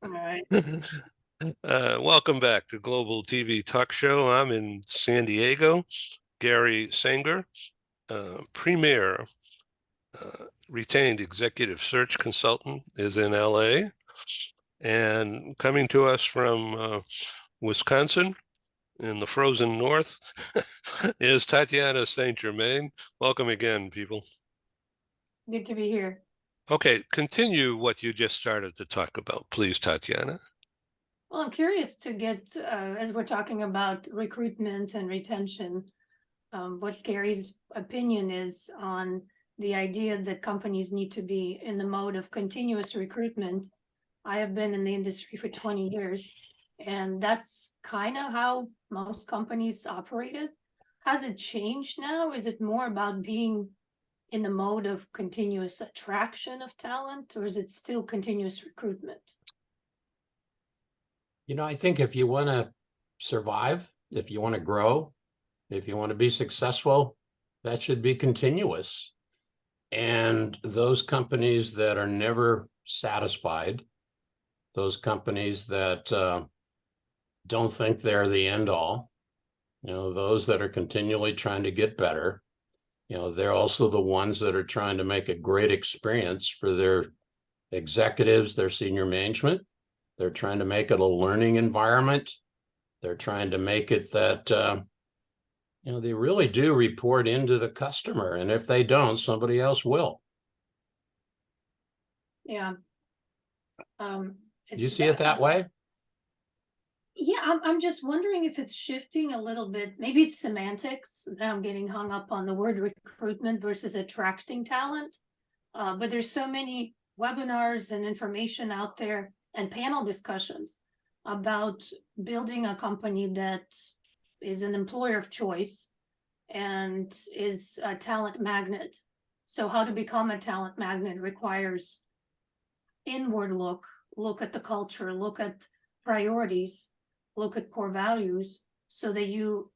All right. Welcome back to Global TV Talk Show. I'm in San Diego. Gary Sanger, premier retained executive search consultant, is in LA. And coming to us from Wisconsin in the frozen north is Tatyana St. Germain. Welcome again, people. Good to be here. Okay, continue what you just started to talk about, please, Tatyana. Well, I'm curious to get, as we're talking about recruitment and retention, what Gary's opinion is on the idea that companies need to be in the mode of continuous recruitment. I have been in the industry for 20 years, and that's kind of how most companies operated. Has it changed now? Is it more about being in the mode of continuous attraction of talent, or is it still continuous recruitment? I think if you want to survive, if you want to grow, if you want to be successful, that should be continuous. And those companies that are never satisfied, those companies that don't think they're the end all, those that are continually trying to get better, they're also the ones that are trying to make a great experience for their executives, their senior management. They're trying to make it a learning environment. They're trying to make it that, they really do report into the customer. And if they don't, somebody else will. Yeah. You see it that way? Yeah, I'm just wondering if it's shifting a little bit. Maybe it's semantics. Now I'm getting hung up on the word recruitment versus attracting talent. But there's so many webinars and information out there and panel discussions about building a company that is an employer of choice and is a talent magnet. So how to become a talent magnet requires inward look at the culture, look at priorities, look at core values, so that you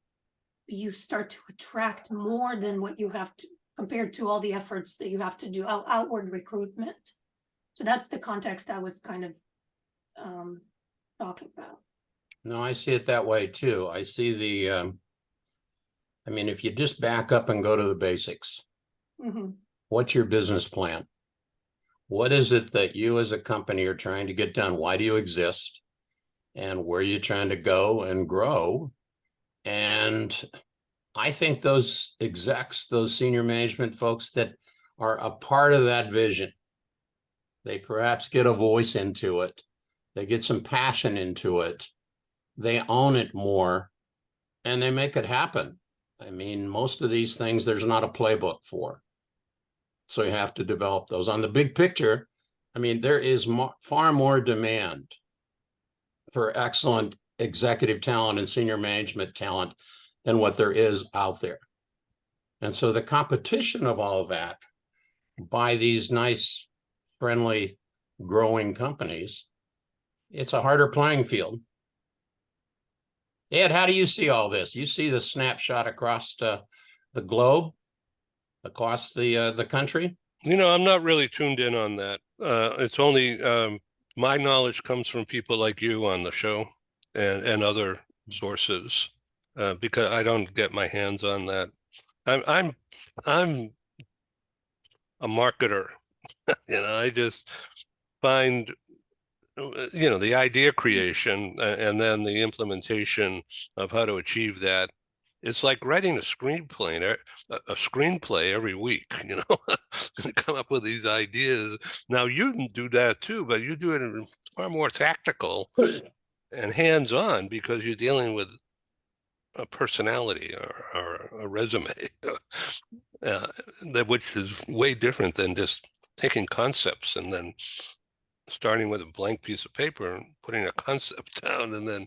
start to attract more than what you have to, compared to all the efforts that you have to do outward recruitment. So that's the context I was kind of talking about. No, I see it that way too. I see if you just back up and go to the basics, what's your business plan? What is it that you as a company are trying to get done? Why do you exist? And where are you trying to go and grow? And I think those execs, those senior management folks that are a part of that vision, they perhaps get a voice into it. They get some passion into it. They own it more and they make it happen. Most of these things, there's not a playbook for. So you have to develop those. On the big picture, there is far more demand for excellent executive talent and senior management talent than what there is out there. And so the competition of all of that by these nice, friendly, growing companies, it's a harder playing field. Ed, how do you see all this? You see the snapshot across the globe, across the country? I'm not really tuned in on that. It's only my knowledge comes from people like you on the show and other sources, because I don't get my hands on that. I'm a marketer. I just find the idea creation and then the implementation of how to achieve that. It's like writing a screenplay every week, come up with these ideas. Now you can do that too, but you do it in far more tactical and hands-on because you're dealing with a personality or a resume, which is way different than just taking concepts and then starting with a blank piece of paper and putting a concept down and then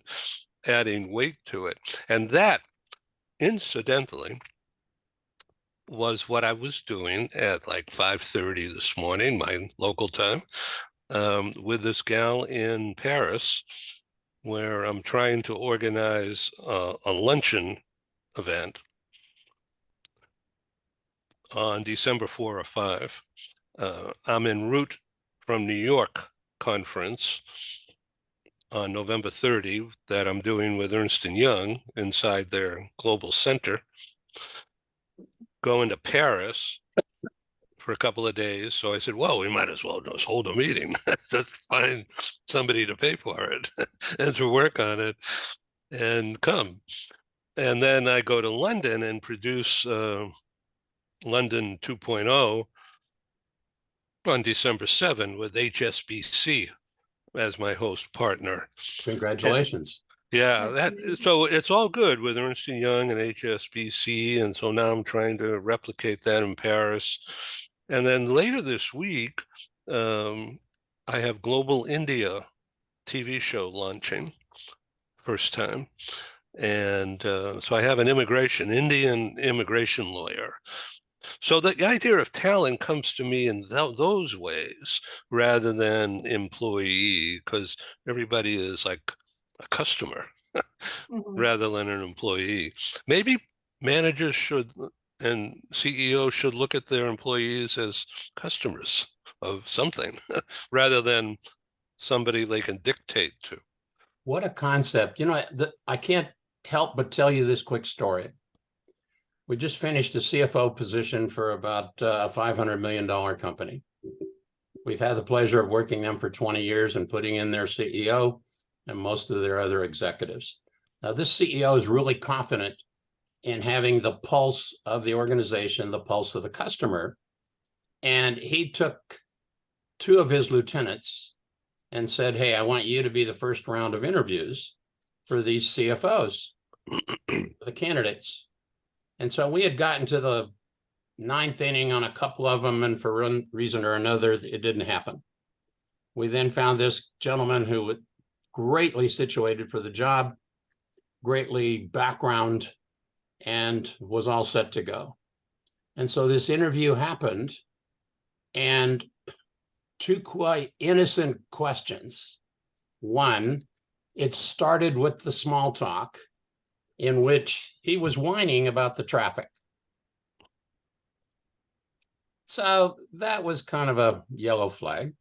adding weight to it. And that, incidentally, was what I was doing at like 5:30 this morning, my local time, with this gal in Paris, where I'm trying to organize a luncheon event on December 4 or 5. I'm en route from New York conference on November 30 that I'm doing with Ernst & Young inside their global center, going to Paris for a couple of days. So I said, well, we might as well just hold a meeting to find somebody to pay for it and to work on it and come. And then I go to London and produce London 2.0 on December 7 with HSBC as my host partner. Congratulations. Yeah, so it's all good with Ernst & Young and HSBC. And so now I'm trying to replicate that in Paris. And then later this week, I have Global India TV show launching, first time. And so I have an Indian immigration lawyer. So the idea of talent comes to me in those ways rather than employee, because everybody is like a customer rather than an employee. Maybe managers should and CEOs should look at their employees as customers of something rather than somebody they can dictate to. What a concept. I can't help but tell you this quick story. We just finished a CFO position for about a $500 million company. We've had the pleasure of working them for 20 years and putting in their CEO and most of their other executives. Now, this CEO is really confident in having the pulse of the organization, the pulse of the customer. And he took two of his lieutenants and said, hey, I want you to be the first round of interviews for these CFOs, the candidates. And so we had gotten to the ninth inning on a couple of them, and for one reason or another, it didn't happen. We then found this gentleman who was greatly situated for the job, greatly background, and was all set to go. And so this interview happened, and two quite innocent questions. One, it started with the small talk in which he was whining about the traffic. So that was kind of a yellow flag.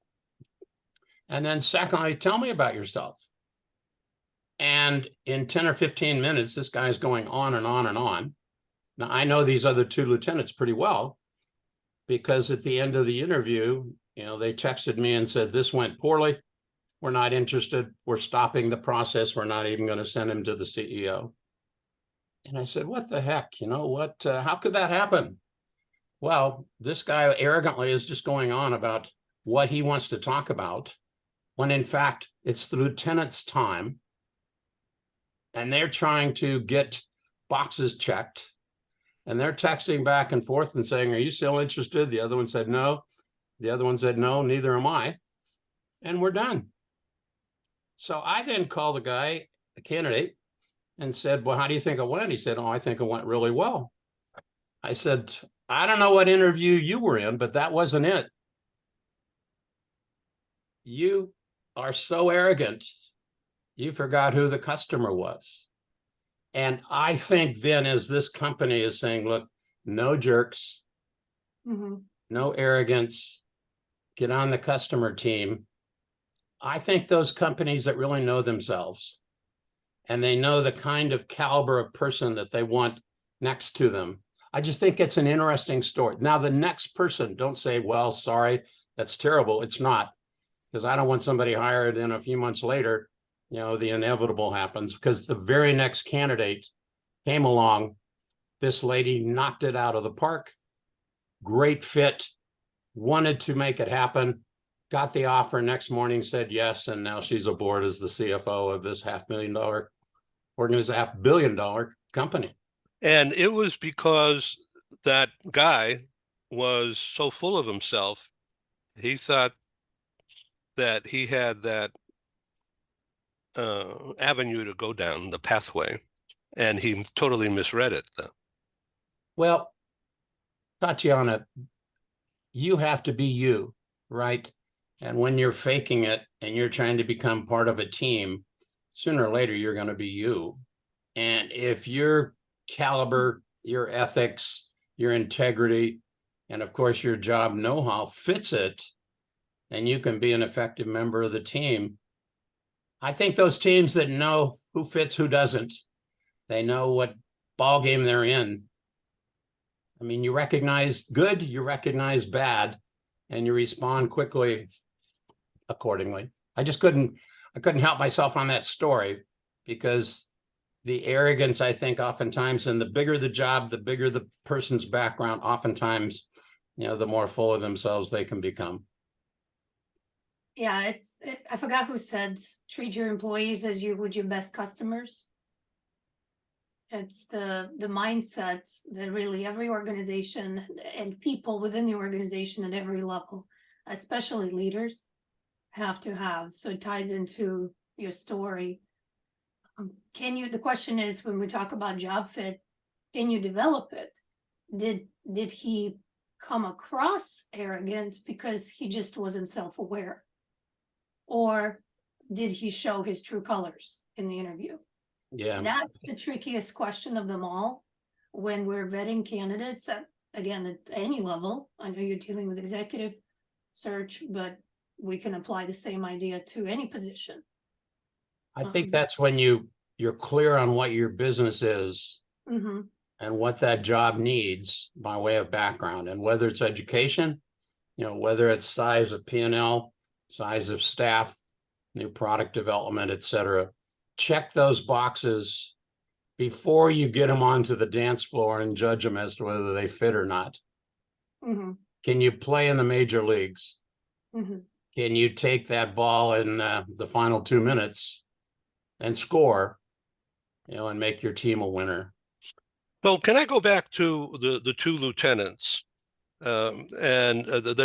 And then secondly, tell me about yourself. And in 10 or 15 minutes, this guy's going on and on and on. Now, I know these other two lieutenants pretty well because at the end of the interview, they texted me and said, this went poorly. We're not interested. We're stopping the process. We're not even going to send him to the CEO. And I said, what the heck? How could that happen? Well, this guy arrogantly is just going on about what he wants to talk about, when in fact, it's the lieutenant's time. And they're trying to get boxes checked. And they're texting back and forth and saying, are you still interested? The other one said, no. The other one said, no, neither am I. And we're done. So I then called the guy, the candidate, and said, well, how do you think it went? He said, oh, I think it went really well. I said, I don't know what interview you were in, but that wasn't it. You are so arrogant, you forgot who the customer was. And I think then as this company is saying, look, no jerks, no arrogance, get on the customer team. I think those companies that really know themselves and they know the kind of caliber of person that they want next to them, I just think it's an interesting story. Now, the next person, don't say, well, sorry, that's terrible. It's not, because I don't want somebody hired and a few months later, the inevitable happens, because the very next candidate came along. This lady knocked it out of the park. Great fit, wanted to make it happen, got the offer next morning, said yes, and now she's aboard as the CFO of this $500,000 $500 million company. And it was because that guy was so full of himself. He thought that he had that avenue to go down, the pathway, and he totally misread it, though. Well, Tatyana, you have to be you, right? And when you're faking it and you're trying to become part of a team, sooner or later, you're going to be you. And if your caliber, your ethics, your integrity, and of course, your job know-how fits it, and you can be an effective member of the team. I think those teams that know who fits, who doesn't, they know what ball game they're in. I mean, you recognize good, you recognize bad, and you respond quickly accordingly. I couldn't help myself on that story, because the arrogance, I think, oftentimes, and the bigger the job, the bigger the person's background, oftentimes, the more full of themselves they can become. Yeah, I forgot who said, treat your employees as you would your best customers. It's the mindset that really every organization and people within the organization at every level, especially leaders, have to have. So it ties into your story. The question is, when we talk about job fit, can you develop it? Did he come across arrogant because he just wasn't self-aware? Or did he show his true colors in the interview? Yeah. That's the trickiest question of them all when we're vetting candidates at any level. I know you're dealing with executive search, but we can apply the same idea to any position. I think that's when you're clear on what your business is Mm-hmm. and what that job needs by way of background, and whether it's education, whether it's size of P&L, size of staff, new product development, et cetera. Check those boxes before you get them onto the dance floor and judge them as to whether they fit or not. Mm-hmm. Can you play in the major leagues? Mm-hmm. Can you take that ball in the final 2 minutes and score, and make your team a winner? So can I go back to the two lieutenants? And the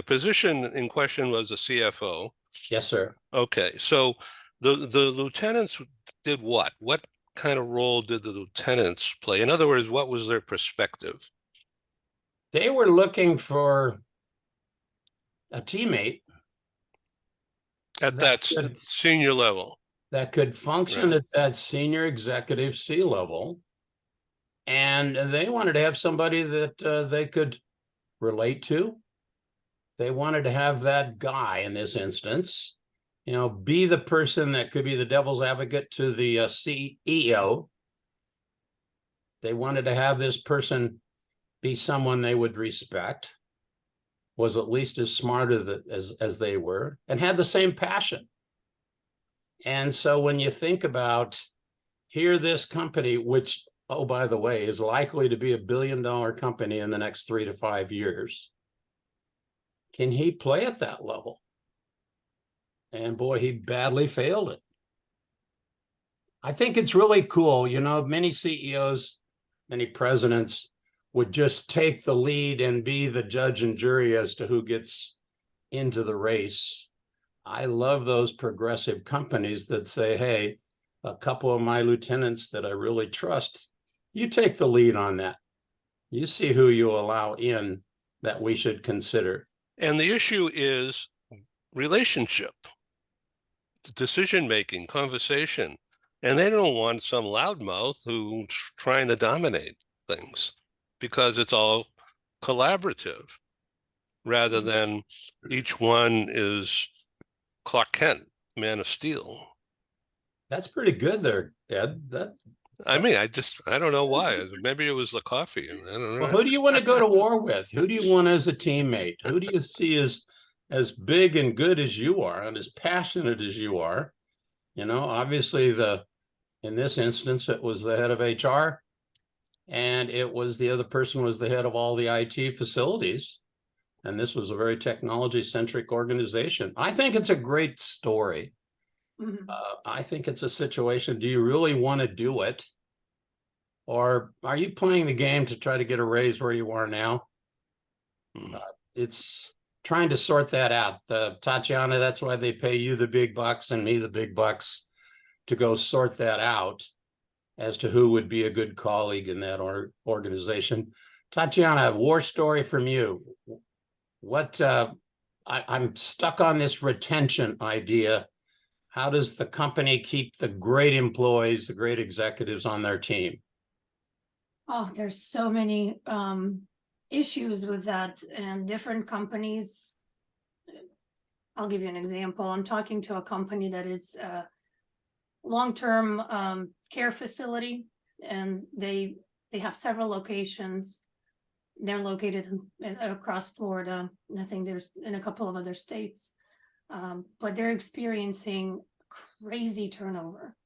position in question was a CFO. Yes, sir. Okay, so the lieutenants did what? What kind of role did the lieutenants play? In other words, what was their perspective? They were looking for a teammate At that senior level. that could function Right. at that senior executive C level. And they wanted to have somebody that they could relate to. They wanted to have that guy, in this instance, be the person that could be the devil's advocate to the CEO. They wanted to have this person be someone they would respect, was at least as smart as they were, and had the same passion. And so when you think about this company, which, oh, by the way, is likely to be $1 billion company in the next 3 to 5 years, can he play at that level? And boy, he badly failed it. I think it's really cool. Many CEOs, many presidents would just take the lead and be the judge and jury as to who gets into the race. I love those progressive companies that say, hey, a couple of my lieutenants that I really trust, you take the lead on that. You see who you allow in that we should consider. And the issue is relationship, decision-making, conversation. And they don't want some loudmouth who's trying to dominate things, because it's all collaborative rather than each one is Clark Kent, Man of Steel. That's pretty good there, Ed. I mean, I don't know why. Maybe it was the coffee. I don't know. Well, who do you want to go to war with? Who do you want as a teammate? Who do you see as big and good as you are and as passionate as you are? Obviously in this instance, it was the head of HR, and the other person was the head of all the IT facilities. And this was a very technology-centric organization. I think it's a great story. Mm-hmm. I think it's a situation. Do you really want to do it? Or are you playing the game to try to get a raise where you are now? It's trying to sort that out. Tatyana, that's why they pay you the big bucks and me the big bucks, to go sort that out as to who would be a good colleague in that organization. Tatyana, a war story from you. I'm stuck on this retention idea. How does the company keep the great employees, the great executives on their team? Oh, there's so many issues with that, and different companies I'll give you an example. I'm talking to a company that is a long-term care facility, and they have several locations. They're located across Florida, and I think there's in a couple of other states. But they're experiencing crazy turnover.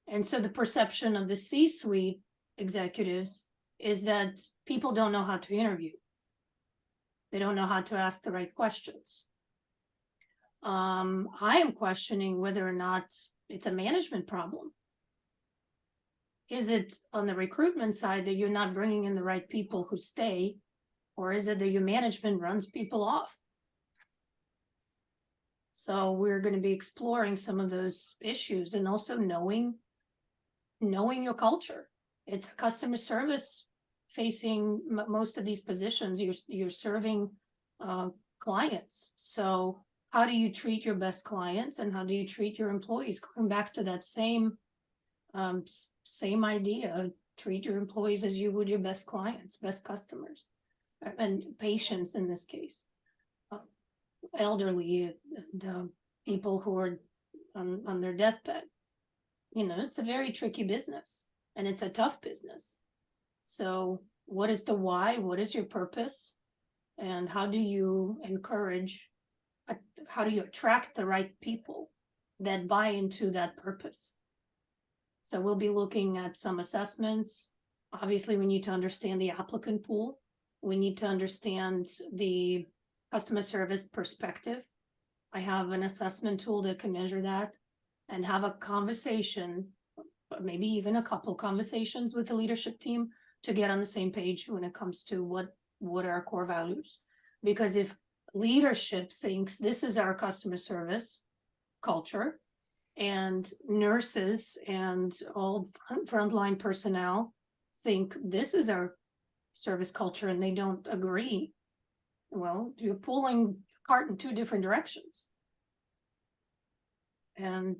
And so the perception of the C-suite executives is that people don't know how to interview. They don't know how to ask the right questions. I am questioning whether or not it's a management problem. Is it on the recruitment side that you're not bringing in the right people who stay, or is it that your management runs people off? So we're going to be exploring some of those issues, and also knowing your culture. It's a customer service facing most of these positions. You're serving clients. So how do you treat your best clients, and how do you treat your employees? Going back to that same idea, treat your employees as you would your best clients, best customers, and patients in this case, elderly and people who are on their deathbed. It's a very tricky business, and it's a tough business. So what is the why? What is your purpose? And how do you attract the right people that buy into that purpose? So we'll be looking at some assessments. Obviously, we need to understand the applicant pool. We need to understand the customer service perspective. I have an assessment tool that can measure that, and have a conversation, maybe even a couple conversations with the leadership team to get on the same page when it comes to what are our core values. Because if leadership thinks this is our customer service culture, and nurses and all frontline personnel think this is our service culture, and they don't agree, well, you're pulling the cart in two different directions. And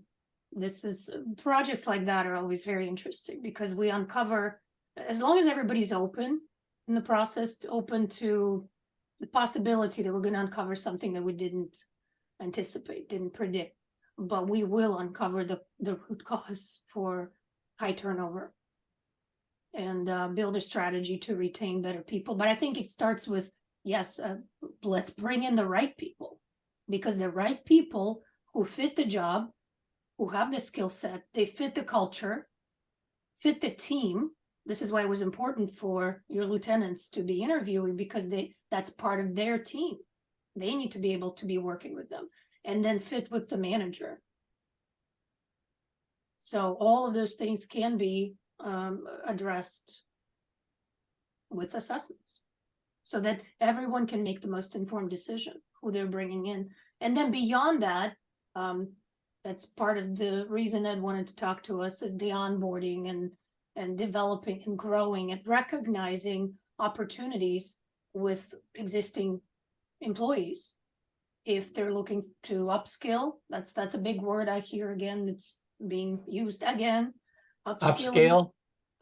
projects like that are always very interesting, because we uncover, as long as everybody's open in the process, open to the possibility that we're going to uncover something that we didn't anticipate, didn't predict, but we will uncover the root cause for high turnover, and build a strategy to retain better people. But I think it starts with, yes, let's bring in the right people, because the right people who fit the job, who have the skill set, they fit the culture, fit the team. This is why it was important for your lieutenants to be interviewing, because that's part of their team. They need to be able to be working with them, and then fit with the manager. So all of those things can be addressed with assessments, so that everyone can make the most informed decision who they're bringing in. And then beyond that, that's part of the reason Ed wanted to talk to us, is the onboarding and developing and growing and recognizing opportunities with existing employees. If they're looking to upskill, that's a big word I hear again. It's being used again. Upscale?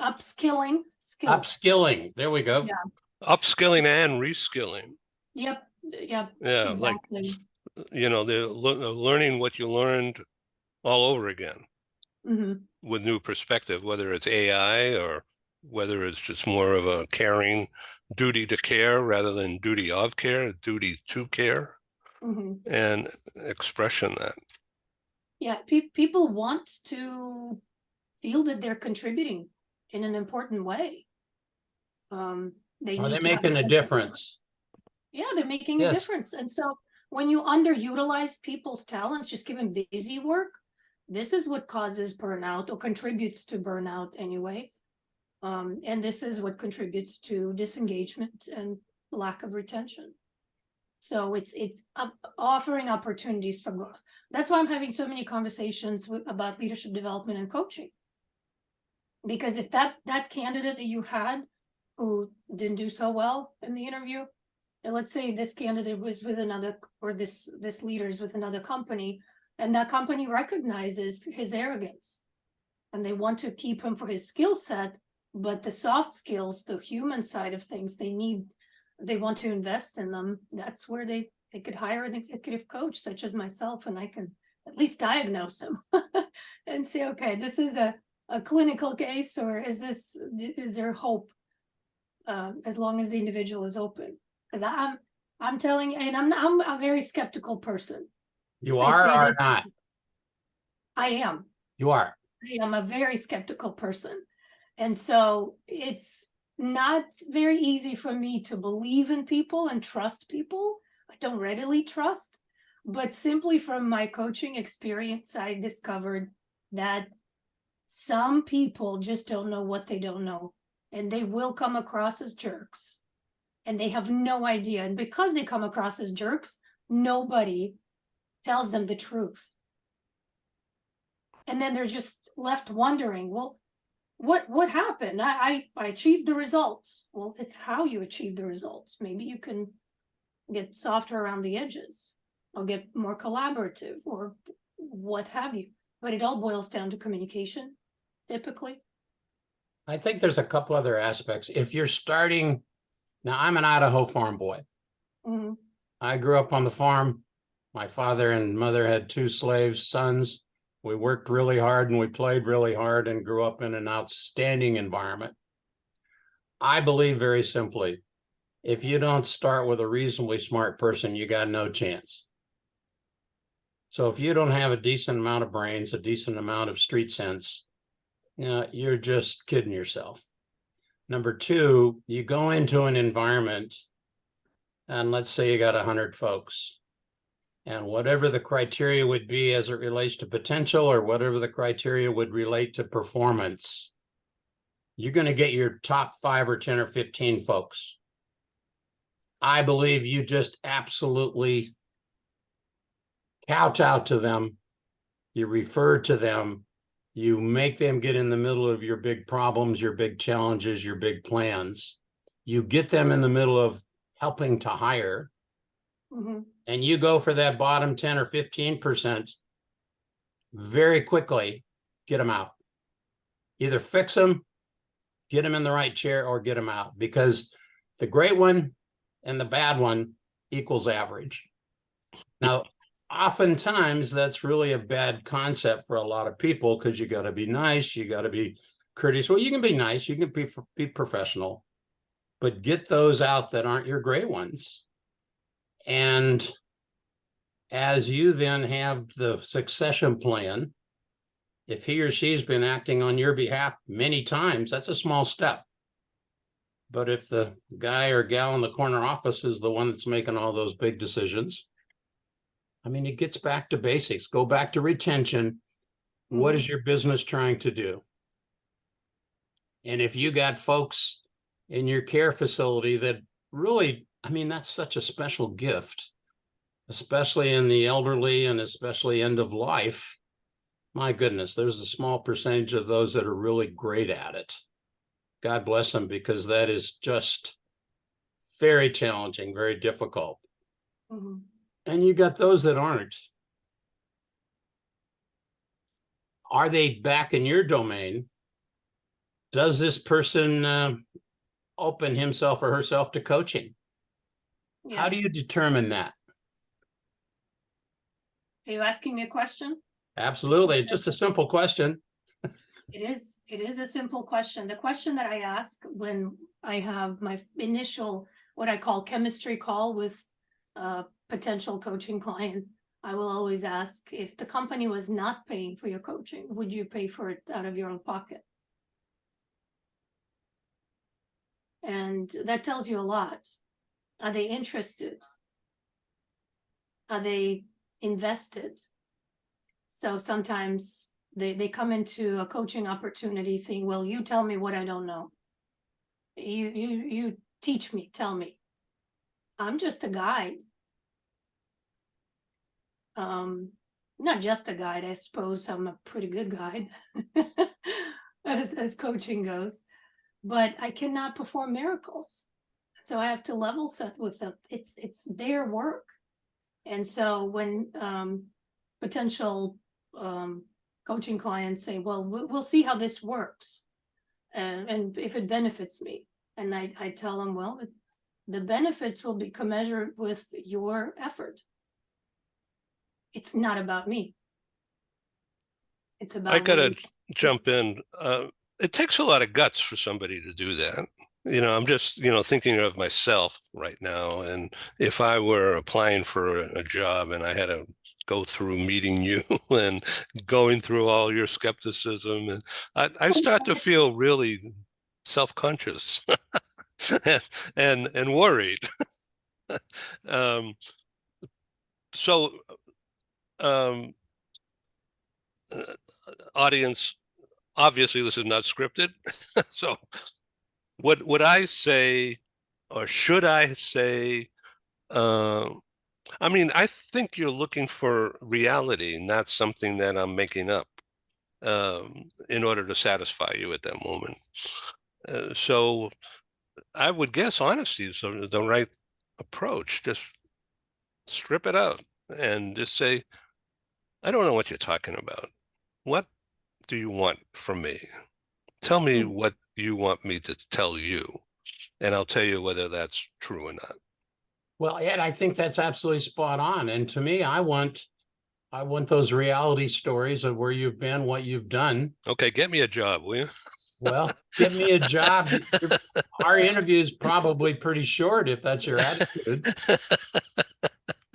Upskilling. Upskilling. There we go. Yeah. Upskilling and reskilling. Yep. Yeah, Exactly. like, they're learning what you learned all over again. Mm-hmm. With new perspective, whether it's AI or whether it's just more of a caring duty to care rather than duty of care, duty to care, Mm-hmm. and expression that. Yeah, people want to feel that they're contributing in an important way. Are they making a difference? Yeah, they're making a difference. And so when you underutilize people's talents, just give them busy work, this is what causes burnout, or contributes to burnout anyway. And this is what contributes to disengagement and lack of retention. So it's offering opportunities for growth. That's why I'm having so many conversations about leadership development and coaching. Because if that candidate that you had who didn't do so well in the interview, and let's say this candidate was with another, or this leader is with another company, and that company recognizes his arrogance, and they want to keep him for his skill set, but the soft skills, the human side of things, they want to invest in them. That's where they They could hire an executive coach such as myself, and I can at least diagnose them and say, okay, this is a clinical case, or is there hope? As long as the individual is open, because I'm telling you, and I'm a very skeptical person. You I are say or this- not? I am. You are. I am a very skeptical person. And so it's not very easy for me to believe in people and trust people. I don't readily trust, but simply from my coaching experience, I discovered that some people just don't know what they don't know, and they will come across as jerks, and they have no idea. And because they come across as jerks, nobody tells them the truth. And then they're just left wondering, well, what happened? I achieved the results. Well, it's how you achieve the results. Maybe you can get softer around the edges, or get more collaborative, or what have you. But it all boils down to communication, typically. I think there's a couple other aspects. If you're starting, now I'm an Idaho farm boy. Mm-hmm. I grew up on the farm. My father and mother had 2 slaves, sons. We worked really hard and we played really hard and grew up in an outstanding environment. I believe very simply, if you don't start with a reasonably smart person, you got no chance. So if you don't have a decent amount of brains, a decent amount of street sense, you're just kidding yourself. Number 2, you go into an environment and let's say you got 100 folks. And whatever the criteria would be as it relates to potential, or whatever the criteria would relate to performance, you're going to get your top 5 or 10 or 15 folks. I believe you just absolutely kowtow to them. You refer to them. You make them get in the middle of your big problems, your big challenges, your big plans. You get them in the middle of helping to hire. Mm-hmm. And you go for that bottom 10 or 15%, very quickly get them out. Either fix them, get them in the right chair, or get them out, because the great one and the bad one equals average. Now, oftentimes that's really a bad concept for a lot of people, because you got to be nice, you got to be courteous. Well, you can be nice, you can be professional, but get those out that aren't your great ones. And as you then have the succession plan, if he or she's been acting on your behalf many times, that's a small step. But if the guy or gal in the corner office is the one that's making all those big decisions, I mean, it gets back to basics. Go back to retention. Mm-hmm. What is your business trying to do? And if you got folks in your care facility that really, I mean, that's such a special gift, especially in the elderly and especially end of life. My goodness, there's a small percentage of those that are really great at it. God bless them, because that is just very challenging, very difficult. Mm-hmm. And you got those that aren't. Are they back in your domain? Does this person open himself or herself to coaching? Yeah. How do you determine that? Are you asking me a question? Absolutely. It's just a simple question. It is a simple question. The question that I ask when I have my initial, what I call chemistry call with a potential coaching client, I will always ask, if the company was not paying for your coaching, would you pay for it out of your own pocket? And that tells you a lot. Are they interested? Are they invested? So sometimes they come into a coaching opportunity saying, well, you tell me what I don't know. You teach me, tell me. I'm just a guide. Not just a guide, I suppose I'm a pretty good guide as coaching goes, but I cannot perform miracles. So I have to level set with them. It's their work. And so when potential coaching clients say, well, we'll see how this works, and if it benefits me, and I tell them, well, the benefits will be commensurate with your effort. It's not about me. It's I about gotta what jump in. It takes a lot of guts for somebody to do that. I'm just, thinking of myself right now. And if I were applying for a job and I had to go through meeting you and going through all your skepticism, and I start to feel really self-conscious and worried. Um, so, um, audience, obviously this is not scripted. So what would I say, or should I say, uh, I mean, I think you're looking for reality, not something that I'm making up in order to satisfy you at that moment. So I would guess honesty is the right approach. Just strip it out and just say, I don't know what you're talking about. What do you want from me? Tell me what you want me to tell you, and I'll tell you whether that's true or not. Well, Ed, I think that's absolutely spot on. And to me, I want those reality stories of where you've been, what you've done. Okay, get me a job, will you? Well, get me a job. Our interview is probably pretty short if that's your attitude.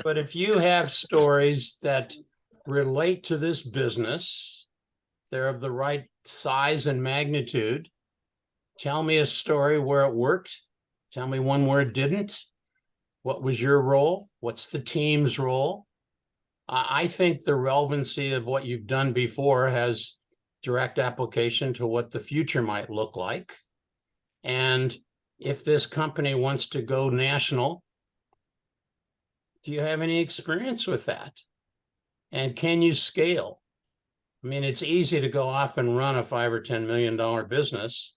But if you have stories that relate to this business, they're of the right size and magnitude. Tell me a story where it worked. Tell me one where it didn't. What was your role? What's the team's role? I think the relevancy of what you've done before has direct application to what the future might look like. And if this company wants to go national, do you have any experience with that? And can you scale? I mean, it's easy to go off and run a $5 or $10 million business.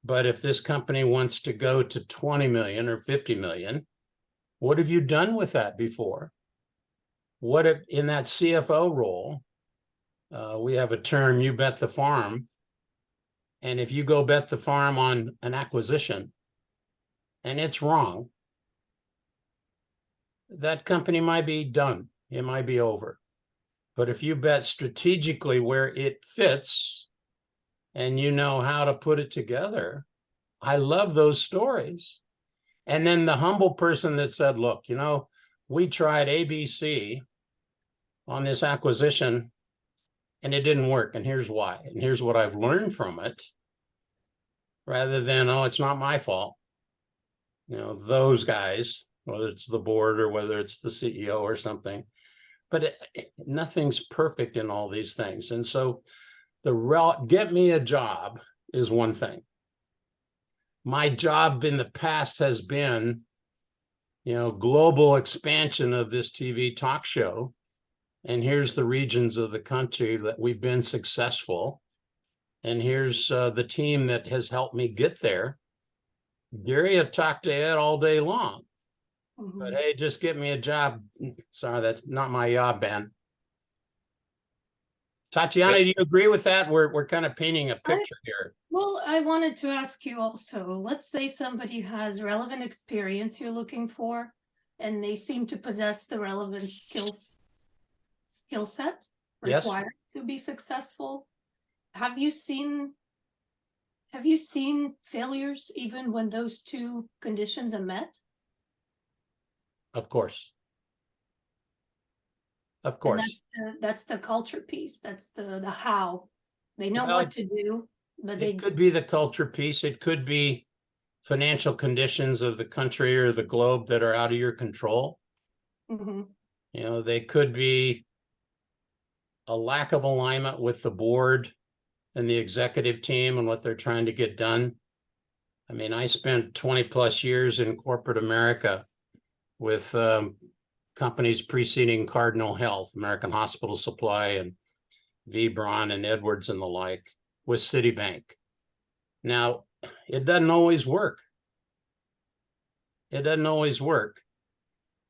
But if this company wants to go to 20 million or 50 million, what have you done with that before? What if in that CFO role, we have a term, you bet the farm. And if you go bet the farm on an acquisition and it's wrong, that company might be done. It might be over. But if you bet strategically where it fits and you know how to put it together, I love those stories. And then the humble person that said, look, we tried ABC on this acquisition and it didn't work. And here's why. And here's what I've learned from it. Rather than, oh, it's not my fault. Those guys, whether it's the board or whether it's the CEO or something, but nothing's perfect in all these things. And so get me a job is one thing. My job in the past has been, global expansion of this TV talk show. And here's the regions of the country that we've been successful. And here's the team that has helped me get there. Gary, I talked to Ed all day long. Mm-hmm. But hey, just get me a job. Sorry, that's not my job, Ben. Tatyana, do you agree with that? We're kind of painting a picture here. Well, I wanted to ask you also, let's say somebody has relevant experience you're looking for, and they seem to possess the relevant skill set required to be successful. Have you seen failures even when those two conditions are met? Of course. Of course. And that's the culture piece. That's the how. They know what to do, but it could be the culture piece. It could be financial conditions of the country or the globe that are out of your control. Mm-hmm. They could be a lack of alignment with the board and the executive team and what they're trying to get done. I mean, I spent 20 plus years in corporate America with companies preceding Cardinal Health, American Hospital Supply, and V. Braun and Edwards and the like, with Citibank. Now, it doesn't always work. It doesn't always work.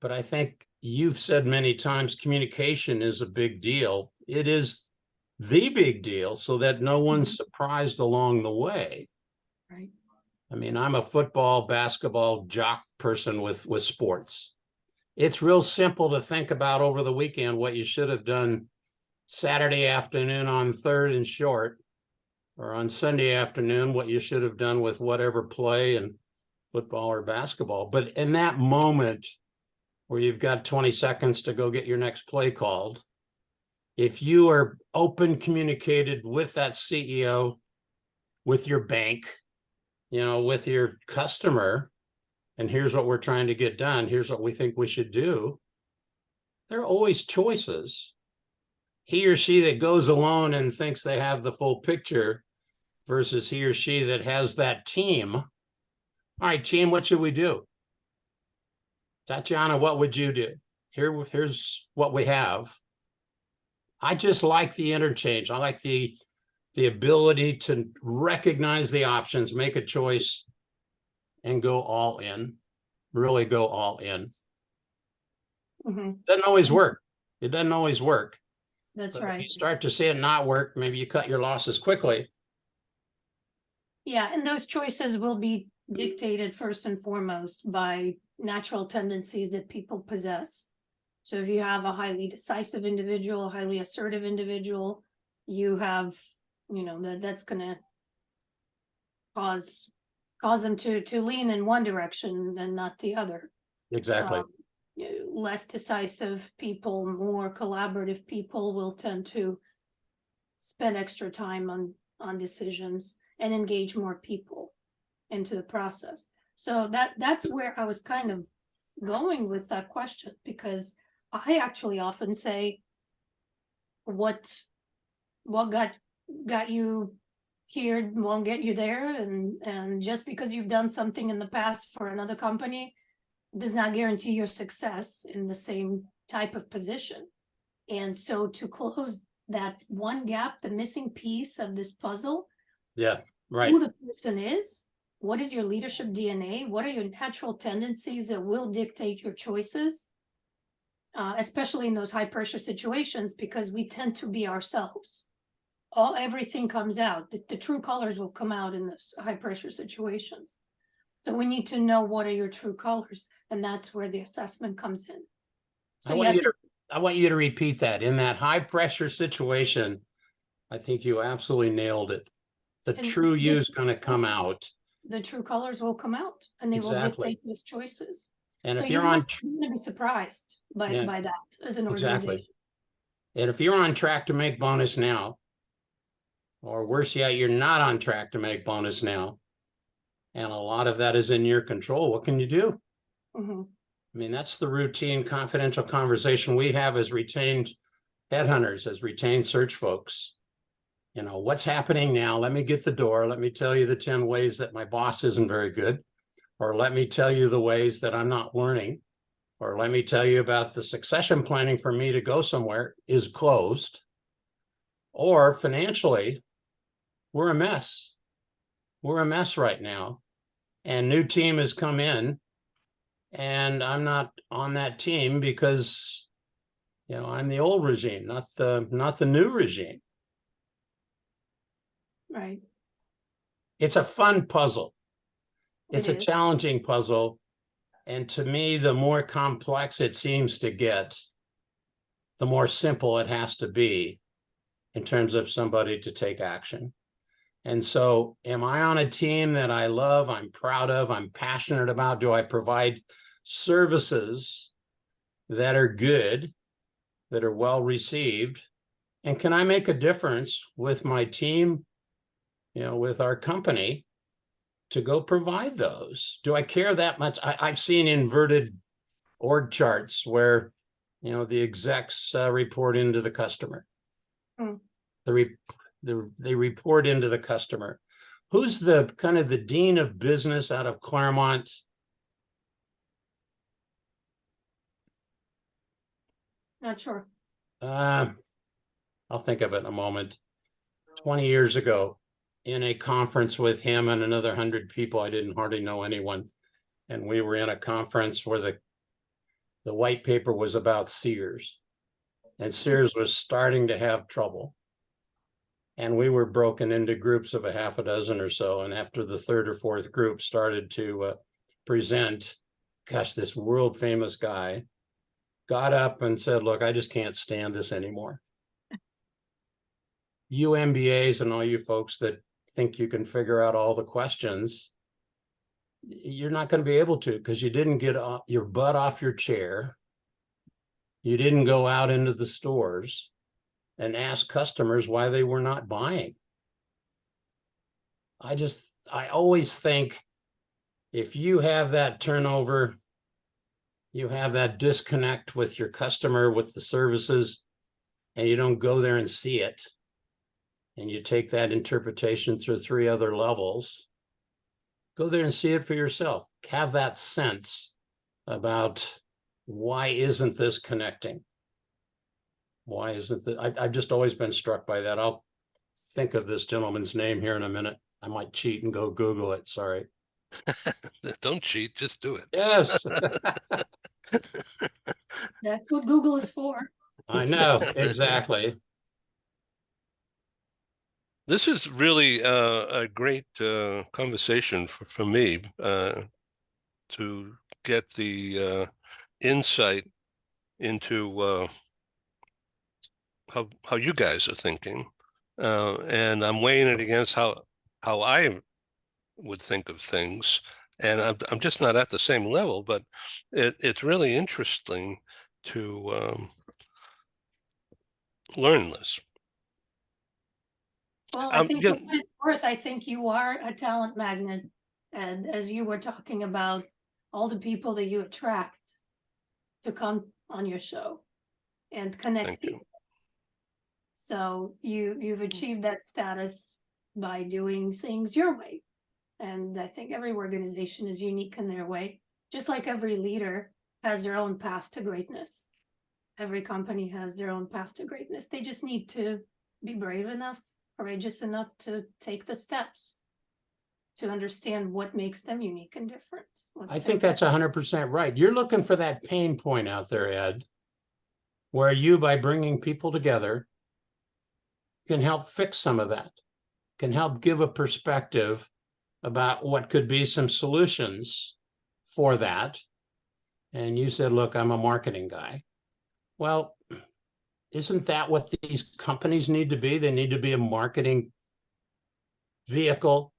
But I think you've said many times communication is a big deal. It is the big deal so that no one's surprised along the way. Right. I mean, I'm a football, basketball jock person with sports. It's real simple to think about over the weekend what you should have done Saturday afternoon on third and short, or on Sunday afternoon, what you should have done with whatever play in football or basketball. But in that moment where you've got 20 seconds to go get your next play called, if you are open communicated with that CEO, with your bank, with your customer, and here's what we're trying to get done, here's what we think we should do, there are always choices. He or she that goes alone and thinks they have the full picture versus he or she that has that team. All right, team, what should we do? Tatyana, what would you do? Here's what we have. I just like the interchange. I like the ability to recognize the options, make a choice, and go all in, really go all in. Doesn't always work. It doesn't always work. That's But right. if you start to see it not work, maybe you cut your losses quickly. Yeah, and those choices will be dictated first and foremost by natural tendencies that people possess. So if you have a highly decisive individual, highly assertive individual, you have, that's gonna cause them to lean in one direction and not the other. Exactly. Less decisive people, more collaborative people will tend to spend extra time on decisions and engage more people into the process. So that's where I was kind of going with that question, because I actually often say, what got you here won't get you there, and just because you've done something in the past for another company does not guarantee your success in the same type of position. And so to close that one gap, the missing piece of this puzzle, Yeah, right. who the person is, what is your leadership DNA, what are your natural tendencies that will dictate your choices, especially in those high pressure situations, because we tend to be ourselves. Everything comes out. The true colors will come out in those high pressure situations. So we need to know what are your true colors, and that's where the assessment comes in. So I want you to repeat that. In that high pressure situation, I think you absolutely nailed it. The true you is going to come out. The true colors will come out, and they will dictate those choices. And so if you're going to be surprised by that as an organization. And if you're on track to make bonus now, or worse yet, you're not on track to make bonus now, and a lot of that is in your control, what can you do? I mean, that's the routine confidential conversation we have as retained headhunters, as retained search folks. What's happening now? Let me get the door. Let me tell you the 10 ways that my boss isn't very good. Or let me tell you the ways that I'm not learning. Or let me tell you about the succession planning for me to go somewhere is closed. Or financially, we're a mess. We're a mess right now. And new team has come in, and I'm not on that team because, I'm the old regime, not the new regime. Right. It's a fun puzzle. It's a challenging puzzle. And to me, the more complex it seems to get, the more simple it has to be in terms of somebody to take action. And so, am I on a team that I love, I'm proud of, I'm passionate about? Do I provide services that are good, that are well received? And can I make a difference with my team, with our company, to go provide those? Do I care that much? I've seen inverted org charts where, the execs report into the customer. They report into the customer. Who's the kind of the dean of business out of Claremont? Not sure. I'll think of it in a moment. 20 years ago, in a conference with him and another 100 people, I didn't hardly know anyone. And we were in a conference where the white paper was about Sears. And Sears was starting to have trouble. And we were broken into groups of a half a dozen or so. And after the third or fourth group started to present, gosh, this world famous guy got up and said, look, I just can't stand this anymore. You MBAs and all you folks that think you can figure out all the questions, you're not going to be able to, because you didn't get your butt off your chair. You didn't go out into the stores and ask customers why they were not buying. I always think if you have that turnover, you have that disconnect with your customer, with the services, and you don't go there and see it, and you take that interpretation through 3 other levels, go there and see it for yourself. Have that sense about why isn't this connecting? Why isn't that? I've just always been struck by that. I'll think of this gentleman's name here in a minute. I might cheat and go Google it. Sorry. Don't cheat, just do it. Yes. That's what Google is for. I know, exactly. This is really a great conversation for me to get the insight into how you guys are thinking, and I'm weighing it against how I would think of things, and I'm just not at the same level. But it's really interesting to learn this. Well, I think Yeah, for what it's worth, I think you are a talent magnet. And as you were talking about all the people that you attract to come on your show and connect thank you. people. So you've achieved that status by doing things your way. And I think every organization is unique in their way, just like every leader has their own path to greatness. Every company has their own path to greatness. They just need to be brave enough, courageous enough to take the steps to understand what makes them unique and different. I think that's 100% right. You're looking for that pain point out there, Ed, where you, by bringing people together, can help fix some of that, can help give a perspective about what could be some solutions for that. And you said, look, I'm a marketing guy. Well, isn't that what these companies need to be? They need to be a marketing vehicle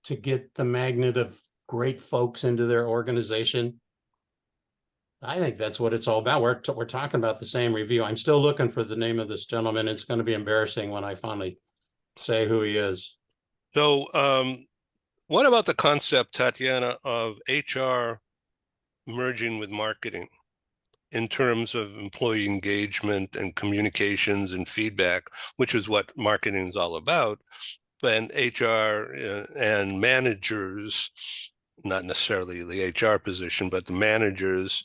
to get the magnet of great folks into their organization. I think that's what it's all about. We're talking about the same review. I'm still looking for the name of this gentleman. It's going to be embarrassing when I finally say who he is. So, what about the concept, Tatyana, of HR merging with marketing in terms of employee engagement and communications and feedback, which is what marketing is all about? And HR and managers, not necessarily the HR position, but the managers,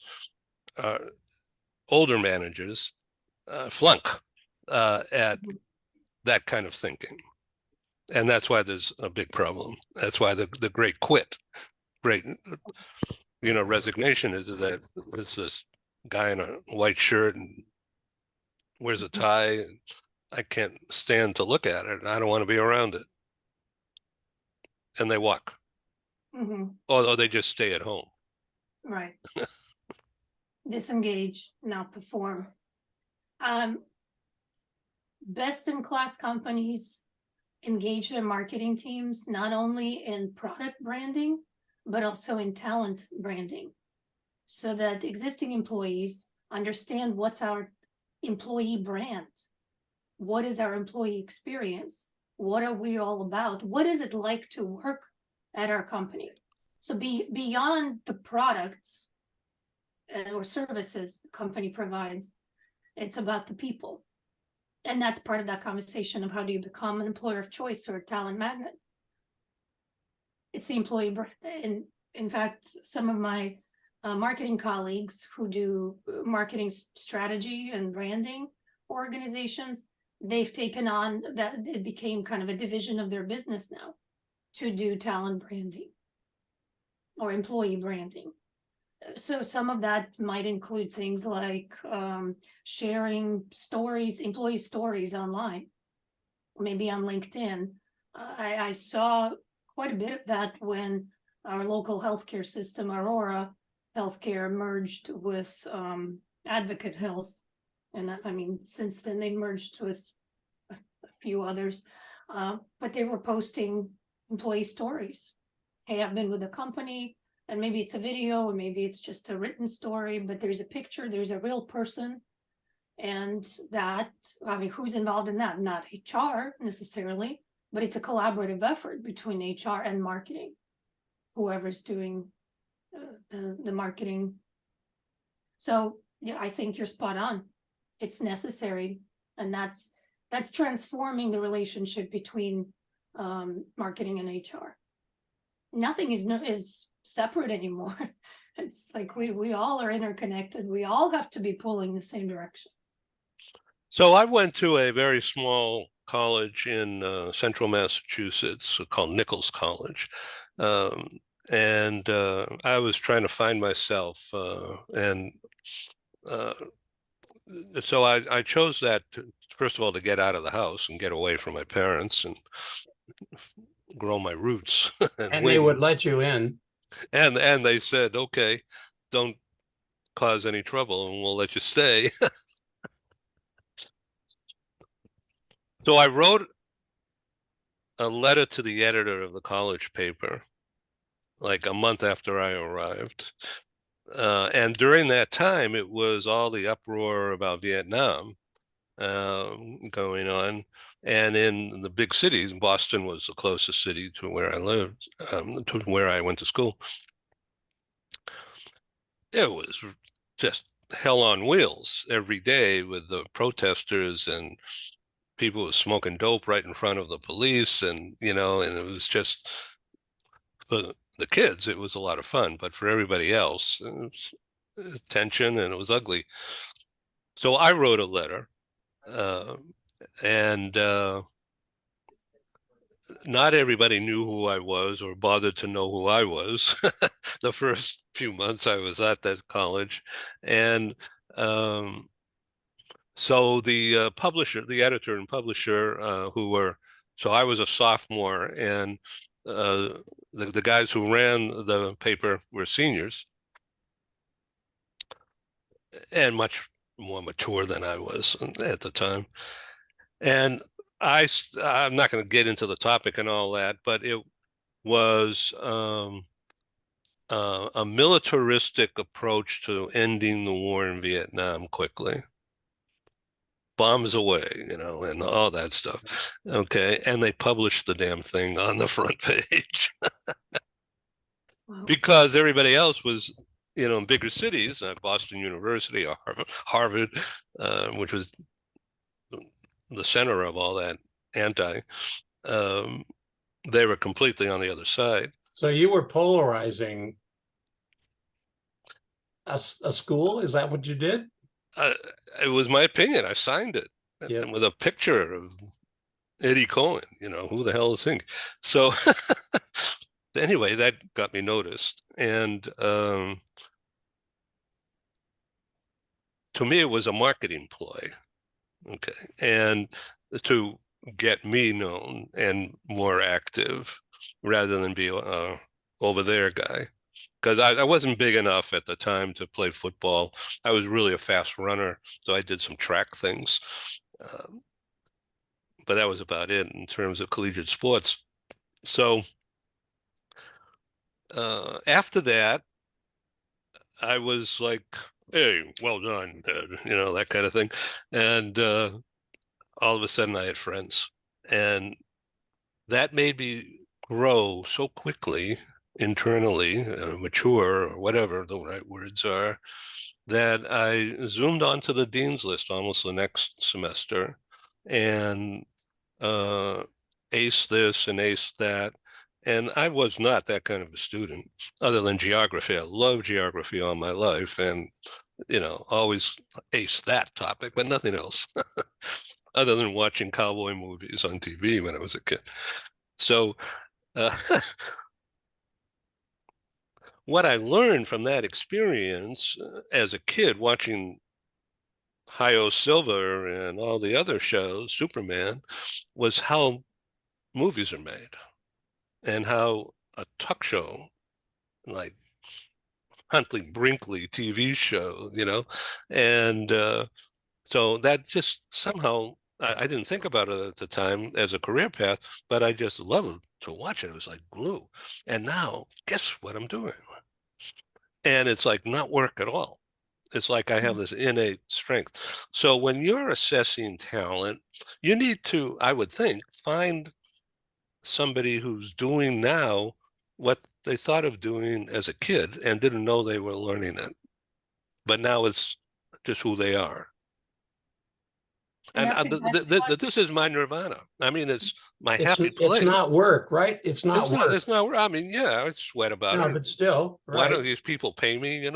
older managers, flunk at that kind of thinking. And that's why there's a big problem. That's why the great resignation is that there's this guy in a white shirt and wears a tie. I can't stand to look at it. I don't want to be around it. And they walk. Or they just stay at home. Right. Disengage, not perform. Best in class companies engage their marketing teams not only in product branding, but also in talent branding, so that existing employees understand what's our employee brand, what is our employee experience, what are we all about, what is it like to work at our company. So beyond the products or services the company provides, it's about the people. And that's part of that conversation of how do you become an employer of choice or a talent magnet. It's the employee brand. And in fact, some of my marketing colleagues who do marketing strategy and branding for organizations, they've taken on that. It became kind of a division of their business now to do talent branding or employee branding. So some of that might include things like sharing stories, employee stories online, maybe on LinkedIn. I saw quite a bit of that when our local healthcare system, Aurora Healthcare, merged with Advocate Health. And I mean, since then they merged with a few others, but they were posting employee stories. Hey, I've been with the company, and maybe it's a video, or maybe it's just a written story, but there's a picture, there's a real person. And that, I mean, who's involved in that? Not HR necessarily, but it's a collaborative effort between HR and marketing, whoever's doing the marketing. So yeah, I think you're spot on. It's necessary, and that's transforming the relationship between marketing and HR. Nothing is separate anymore. It's like we all are interconnected. We all have to be pulling the same direction. So I went to a very small college in central Massachusetts called Nichols College. And I was trying to find myself. And so I chose that, first of all, to get out of the house and get away from my parents and grow my roots. And they would let you in. And they said, okay, don't cause any trouble and we'll let you stay. So I wrote a letter to the editor of the college paper, like a month after I arrived. And during that time, it was all the uproar about Vietnam going on. And in the big cities, Boston was the closest city to where I lived, to where I went to school. It was just hell on wheels every day with the protesters, and people were smoking dope right in front of the police. And, and it was just, for the kids, it was a lot of fun, but for everybody else, it was tension and it was ugly. So I wrote a letter, and not everybody knew who I was or bothered to know who I was. The first few months I was at that college. And so the publisher, the editor and publisher, so I was a sophomore, and the guys who ran the paper were seniors and much more mature than I was at the time. And I'm not going to get into the topic and all that, but it was a militaristic approach to ending the war in Vietnam quickly. Bombs away, and all that stuff. Okay. And they published the damn thing on the front page. Wow. Because everybody else was, in bigger cities, Boston University or Harvard, which was the center of all that they were completely on the other side. So you were polarizing a school? Is that what you did? It was my opinion. I signed it with a picture of Eddie Cohen. Who the hell is he? So anyway, that got me noticed. And to me, it was a marketing ploy. Okay. And to get me known and more active rather than be a over there guy. Because I wasn't big enough at the time to play football. I was really a fast runner, so I did some track things. But that was about it in terms of collegiate sports. So after that, I was like, hey, well done, that kind of thing. And all of a sudden I had friends. And that made me grow so quickly internally, mature, or whatever the right words are, that I zoomed onto the dean's list almost the next semester and ace this and ace that. And I was not that kind of a student other than geography. I love geography all my life and, always ace that topic, but nothing else other than watching cowboy movies on TV when I was a kid. So what I learned from that experience as a kid watching Hi-Yo Silver and all the other shows, Superman, was how movies are made and how a talk show like Huntley Brinkley TV show, and so that just somehow I didn't think about it at the time as a career path, but I just loved to watch it. It was like glue. And now, guess what I'm doing? And it's like not work at all. It's like I have this innate strength. So when you're assessing talent, you need to, I would think, find somebody who's doing now what they thought of doing as a kid and didn't know they were learning it. But now it's just who they are. And And that's exactly what, this is my nirvana. I mean, it's my It's happy it's place. not work, right? It's not work. It's not, I mean, yeah, I sweat about No, it. but still, Why right. don't these people pay me?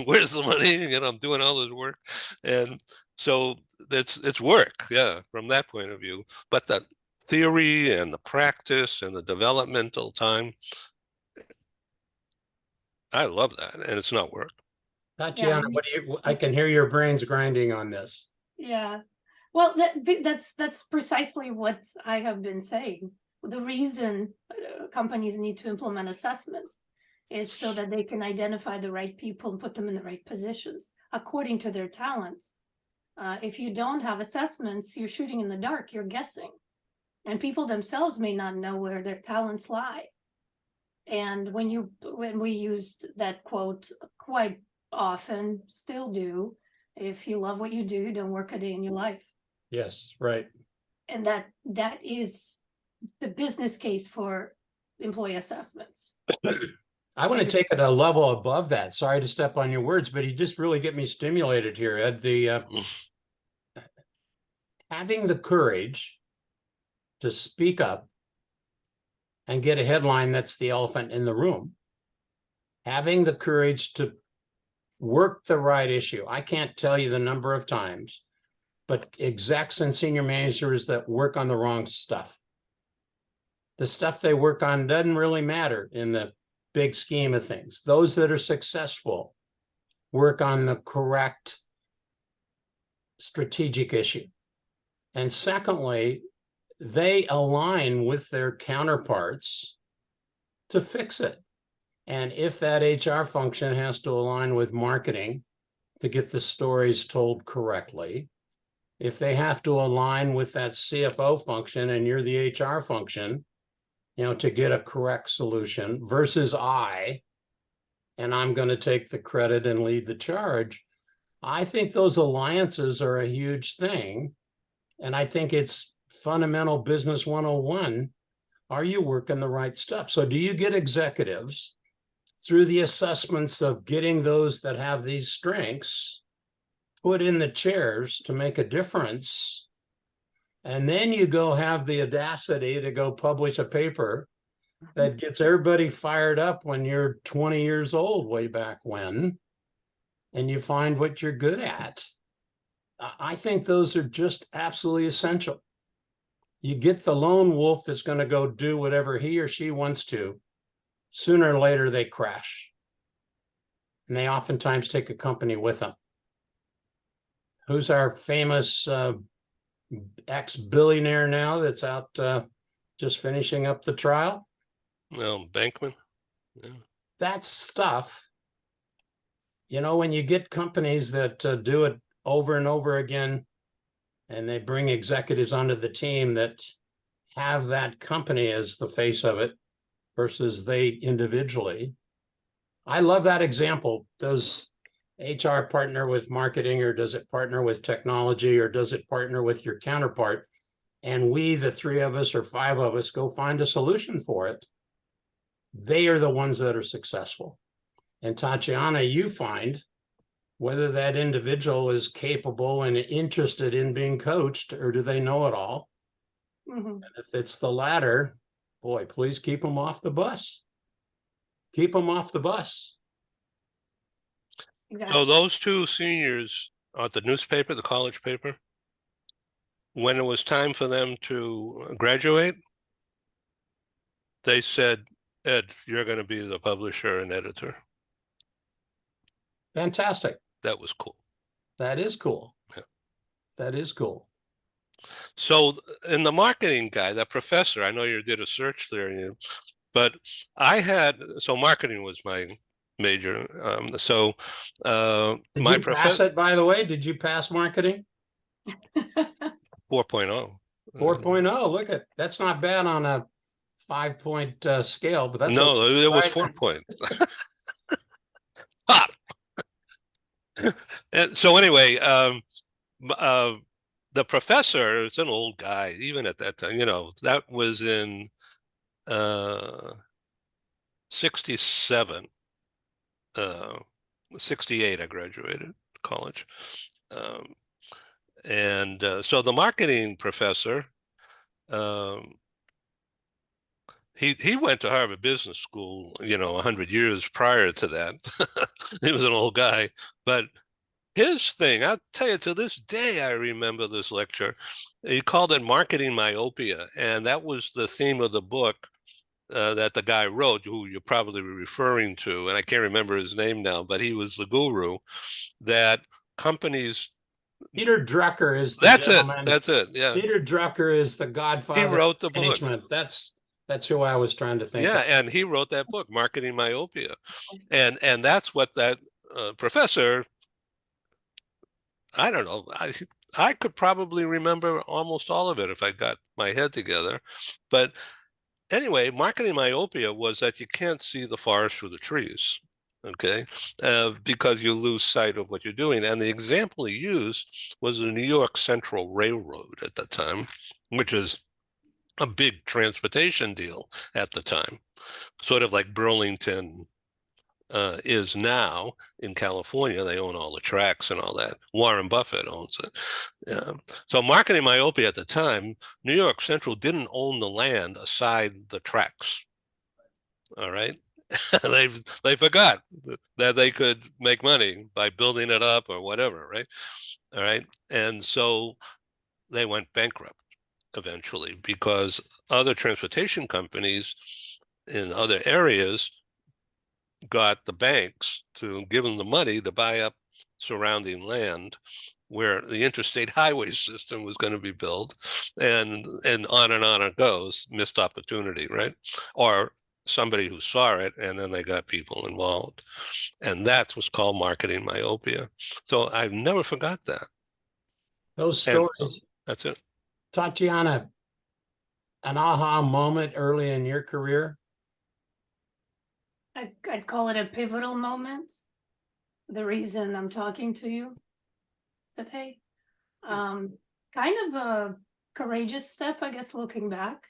Where's the money? I'm doing all this work. And so it's work, yeah, from that point of view. But the theory and the practice and the developmental time, I love that. And it's not work. yeah, Tatyana, I can hear your brains grinding on this. yeah. Well, that's precisely what I have been saying. The reason companies need to implement assessments is so that they can identify the right people and put them in the right positions according to their talents. If you don't have assessments, you're shooting in the dark, you're guessing. And people themselves may not know where their talents lie. And when we used that quote quite often, still do, if you love what you do, don't work a day in your life. Yes, right. And that is the business case for employee assessments. I want to take it a level above that. Sorry to step on your words, but you just really get me stimulated here, Ed. Having the courage to speak up and get a headline that's the elephant in the room. Having the courage to work the right issue. I can't tell you the number of times, but execs and senior managers that work on the wrong stuff. The stuff they work on doesn't really matter in the big scheme of things. Those that are successful work on the correct strategic issue. And secondly, they align with their counterparts to fix it. And if that HR function has to align with marketing to get the stories told correctly, if they have to align with that CFO function and you're the HR function, to get a correct solution versus and I'm going to take the credit and lead the charge. I think those alliances are a huge thing. And I think it's fundamental business 101. Are you working the right stuff? So do you get executives through the assessments of getting those that have these strengths put in the chairs to make a difference? And then you go have the audacity to go publish a paper that gets everybody fired up when you're 20 years old, way back when, and you find what you're good at. I think those are just absolutely essential. You get the lone wolf that's going to go do whatever he or she wants to. Sooner or later, they crash. And they oftentimes take a company with them. Who's our famous ex-billionaire now that's out just finishing up the trial? Bankman. Yeah. That stuff, when you get companies that do it over and over again, and they bring executives onto the team that have that company as the face of it versus they individually. I love that example. Does HR partner with marketing, or does it partner with technology, or does it partner with your counterpart? And we, the three of us or five of us, go find a solution for it. They are the ones that are successful. And Tatyana, you find whether that individual is capable and interested in being coached, or do they know it all? Mm-hmm. And if it's the latter, boy, please keep them off the bus. Keep them off the bus. Exactly. So those two seniors at the newspaper, the college paper, when it was time for them to graduate, they said, Ed, you're going to be the publisher and editor. Fantastic. That was cool. That is cool. Yeah. That is cool. So in the marketing guy, that professor, I know you did a search there, but so marketing was my major. Did My you pass it, by the way? Did you pass marketing? 4.0. 4.0. Look at that's not bad on a 5-point scale, but that's No, it was right. 4 points. Ah! So anyway, the professor is an old guy, even at that time, that was in 67, 68, I graduated college. So the marketing professor, um, he went to Harvard Business School, 100 years prior to that. He was an old guy, but his thing, I'll tell you, to this day, I remember this lecture. He called it marketing myopia, and that was the theme of the book that the guy wrote, who you're probably referring to, and I can't remember his name now, but he was the guru that companies. Peter Drucker is the That's it. gentleman. That's it. Yeah. Peter Drucker is the He godfather wrote the of book. management. That's who I was trying to think Yeah, of. and he wrote that book, Marketing Myopia, and that's what that professor. I don't know. I could probably remember almost all of it if I got my head together, but anyway, marketing myopia was that you can't see the forest through the trees, okay, because you lose sight of what you're doing. And the example he used was the New York Central Railroad at the time, which is a big transportation deal at the time, sort of like Burlington is now in California. They own all the tracks and all that. Warren Buffett owns it. So marketing myopia at the time, New York Central didn't own the land aside the tracks. All right. they forgot that they could make money by building it up or whatever, right? All right. And so they went bankrupt eventually because other transportation companies in other areas got the banks to give them the money to buy up surrounding land where the interstate highway system was going to be built, and on it goes. Missed opportunity, right? Or somebody who saw it and then they got people involved, and that's what's called marketing myopia. So I've never forgot that. Those stories. That's it. Tatyana, an aha moment early in your career? I'd call it a pivotal moment. The reason I'm talking to you today, kind of a courageous step, I guess, looking back.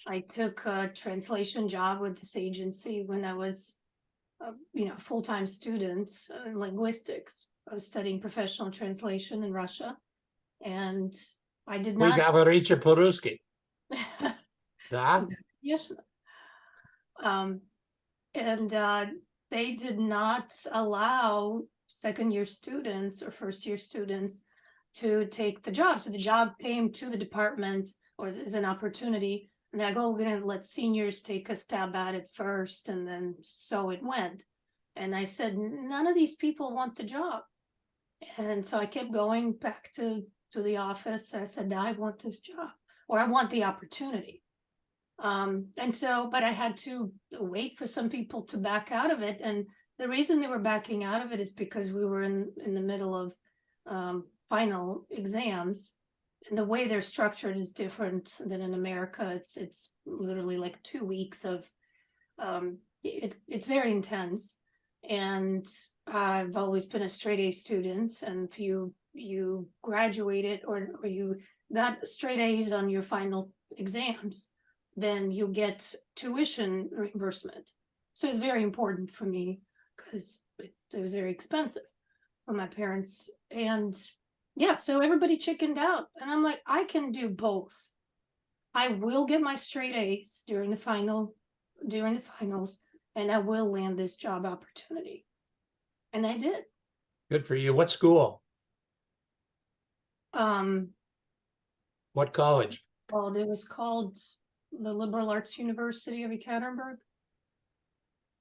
I took a translation job with this agency when I was, full-time student in linguistics. I was studying professional translation in Russia, and I did We not. говорите по-русски. Да? Yes. And they did not allow second-year students or first-year students to take the job. So the job came to the department, or as an opportunity, and they're like, oh, we're going to let seniors take a stab at it first, and then so it went. And I said, none of these people want the job. And so I kept going back to the office. I said, I want this job, or I want the opportunity. But I had to wait for some people to back out of it. And the reason they were backing out of it is because we were in the middle of final exams, and the way they're structured is different than in America. It's literally like 2 weeks of it's very intense. And I've always been a straight A student, and if you graduated or you got straight A's on your final exams, then you get tuition reimbursement. So it's very important for me because it was very expensive for my parents. And yeah, so everybody chickened out. And I'm like, I can do both. I will get my straight A's during the finals, and I will land this job opportunity. And I did. Good for you. What school? What college? Well, it was called the Liberal Arts University of Ekaterinburg.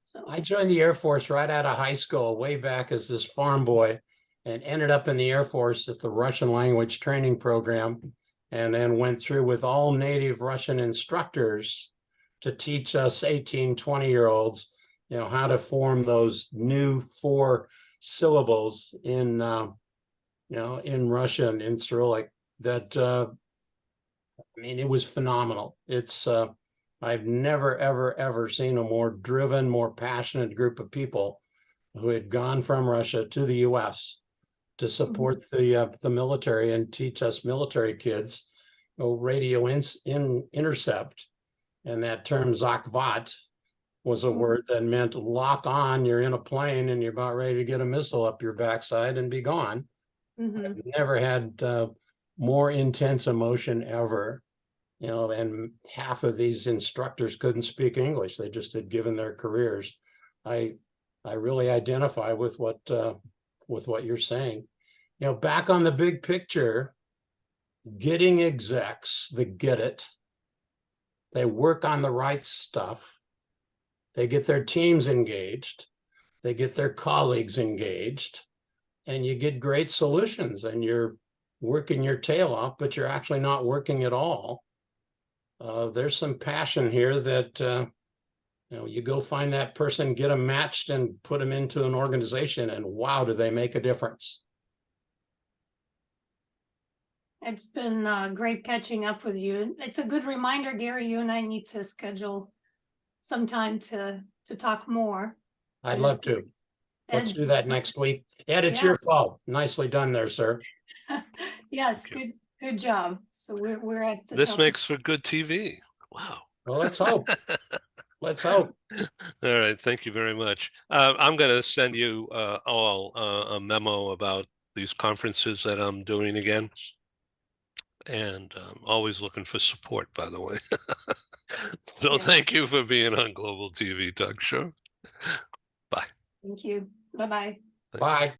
So I joined the Air Force right out of high school, way back as this farm boy. and ended up in the Air Force at the Russian language training program, and then went through with all native Russian instructors to teach us 18, 20-year-olds, how to form those new 4 syllables in, in Russian, in Cyrillic. That, I mean, it was phenomenal. It's, I've never, ever, ever seen a more driven, more passionate group of people who had gone from Russia to the U.S. to support the military and teach us military kids radio intercept. And that term Zakvat was a word that meant lock on. You're in a plane and you're about ready to get a missile up your backside and be gone. I've never had more intense emotion ever. And half of these instructors couldn't speak English. They just had given their careers. I really identify with what you're saying. Back on the big picture, getting execs that get it, they work on the right stuff, they get their teams engaged, they get their colleagues engaged, and you get great solutions, and you're working your tail off, but you're actually not working at all. There's some passion here that you go find that person, get them matched, and put them into an organization, and wow, do they make a difference. It's been great catching up with you. It's a good reminder, Gary, you and I need to schedule some time to talk more. I'd love to. Let's do that next week. Ed, it's your fault. Nicely done there, sir. Yes, good job. So we're at the This top. makes for good TV. Wow. Well, let's hope. Let's hope. All right. Thank you very much. I'm going to send you all a memo about these conferences that I'm doing again. And always looking for support, by the way. So thank you for being on Global TV Talk Show. Bye. Thank you. Bye-bye. Bye.